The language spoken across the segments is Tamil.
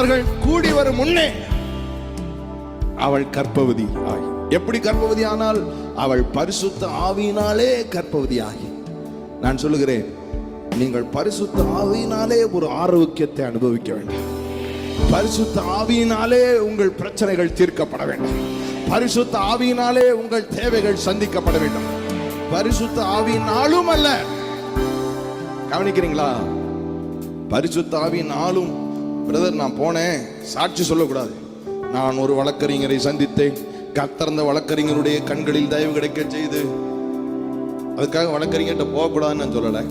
அவர்கள் கூடி வரும் முன்னே அவள் கர்ப்பவதி ஆகி. எப்படி கர்ப்பவதி ஆனால்? அவள் பரிசுத்த ஆவியினாலே கர்ப்பவதி ஆகி. நான் சொல்லுகிறேன், நீங்கள் பரிசுத்த ஆவியினாலே ஒரு ஆரோக்கியத்தை அனுபவிக்க வேண்டும். பரிசுத்த ஆவியினாலே உங்கள் பிரச்சனைகள் தீர்க்கப்பட வேண்டும். பரிசுத்த ஆவியினாலே உங்கள் தேவைகள் சந்திக்கப்பட வேண்டும். பரிசுத்த ஆவியினாலும் அல்ல. கவனிக்கிறீங்களா? பரிசுத்த ஆவியினாலும். பிரதர், நான் போனேன், சாட்சி சொல்லக்கூடாது. நான் ஒரு வழக்கறிஞரை சந்தித்தேன். கர்த்தர் வழக்கறிஞருடைய கண்களில் தயவு கிடைக்க செய்து, அதுக்காக வழக்கறிஞர்கிட்ட போகக்கூடாதுன்னு நான் சொல்லலை.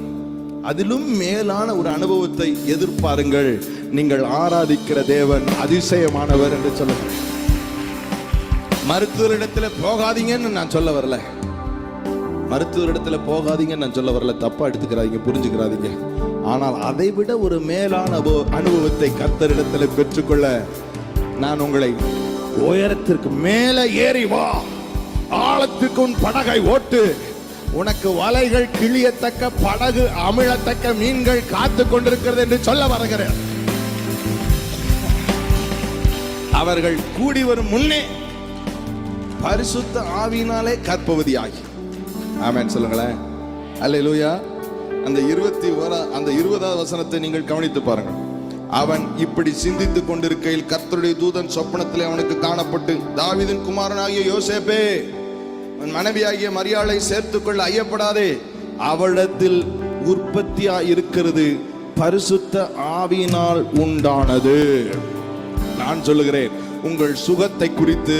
அதிலும் மேலான ஒரு அனுபவத்தை எதிர்பாருங்கள். நீங்கள் ஆராதிக்கிற தேவன் அதிசயமானவர் என்று சொல்லுங்கள். மருத்துவரிடத்தில் போகாதீங்கன்னு நான் சொல்ல வரல. மருத்துவரிடத்தில் போகாதீங்கன்னு நான் சொல்ல வரல. தப்பா எடுத்துக்கிறாதீங்க, புரிஞ்சுக்கிறாதீங்க. ஆனால் அதை விட ஒரு மேலான அனுபவத்தை கர்த்தரிடத்தில் பெற்றுக்கொள்ள நான் உங்களை உயரத்திற்கு மேலே ஏறி வா, ஆழத்துக்கு உன் படகை ஓட்டு, உனக்கு வலைகள் கிழியத்தக்க, படகு அமிழத்தக்க மீன்கள் காத்து கொண்டிருக்கிறது என்று சொல்ல வருகிறேன். அவர்கள் கூடி வரும் முன்னே பரிசுத்த ஆவியினாலே கர்ப்பவதி ஆகி. ஆமென் சொல்லுங்களேன். அல்லேலூயா. அந்த 20வது வசனத்தை நீங்கள் கவனித்து பாருங்கள். அவன் இப்படி சிந்தித்துக் கொண்டிருக்கையில் கர்த்தருடைய தூதன் சொப்பனத்திலே அவனுக்கு காணப்பட்டு, தாவீதின் குமாரனாகிய யோசேப்பே, உன் மனைவியாகிய மரியாளை சேர்த்துக்கொள்ள ஐயப்படாதே, அவளிடத்தில் உற்பத்தியா இருக்கிறது பரிசுத்த ஆவியினால் உண்டானது. நான் சொல்லுகிறேன், உங்கள் சுகத்தை குறித்து,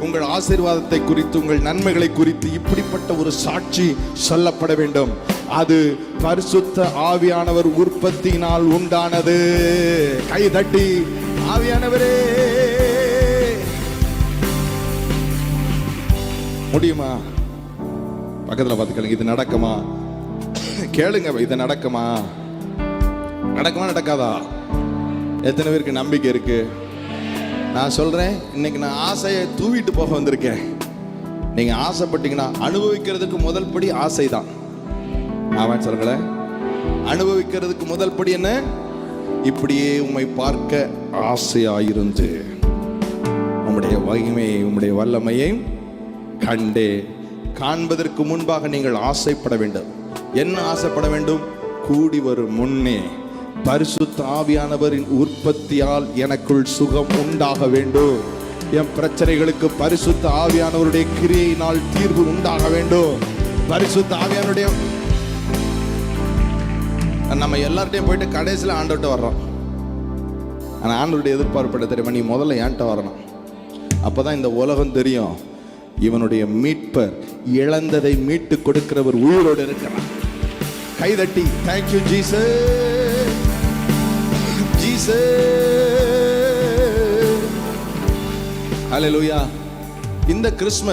உங்கள் ஆசீர்வாதத்தை குறித்து, உங்கள் நன்மைகளை குறித்து இப்படிப்பட்ட ஒரு சாட்சி சொல்லப்பட வேண்டும். அது பரிசுத்த ஆவியானவர் உற்பத்தியினால் உண்டானது. கை தட்டி ஆவியானவரே. முடியுமா? பக்கத்துல பார்த்து கேளுங்க, இது நடக்குமா? கேளுங்க, இது நடக்குமா? நடக்குமா நடக்காதா? எத்தனை பேருக்கு நம்பிக்கை இருக்கு? நான் சொல்றேன், இன்னைக்கு நான் ஆசையை தூவிட்டு போக வந்திருக்கேன். நீங்க ஆசைப்பட்டீங்கன்னா அனுபவிக்கிறதுக்கு முதல் படி ஆசை தான். ஆமாம் சொல்லுங்களேன். அனுபவிக்கிறதுக்கு முதல் படி என்ன? இப்படியே உம்மை பார்க்க ஆசையாயிருந்து உம்முடைய மகிமையை, உம்முடைய வல்லமையை கண்டே. காண்பதற்கு முன்பாக நீங்கள் ஆசைப்பட வேண்டும். என்ன ஆசைப்பட வேண்டும்? கூடி வரும் முன்னே பரிசுத்த ஆவியானவரின் உற்பத்தியால் எனக்குள் சுகம் உண்டாக வேண்டும். என் பிரச்சனைகளுக்கு பரிசுத்த ஆவியானவருடைய கிரியையினால் தீர்வு உண்டாக வேண்டும். பரிசுத்த ஆவியானுடைய நம்ம எல்லார்ட்டையும் போயிட்டு கடைசியில் ஆண்டவர்கிட்ட வர்றோம். ஆனால் ஆண்டவருடைய எதிர்பார்ப்பு தெரியுமா? நீ முதல்ல ஏன்ட்ட வரணும். அப்போதான் இந்த உலகம் தெரியும், இவனுடைய மீட்பர், இழந்ததை மீட்டு கொடுக்கிறவர் உயிரோடு இருக்கிறார். கைதட்டி தேங்க்யூ ஜீசஸ், ஜீசஸ். ஹல்லேலூயா. இந்த கிறிஸ்மஸ்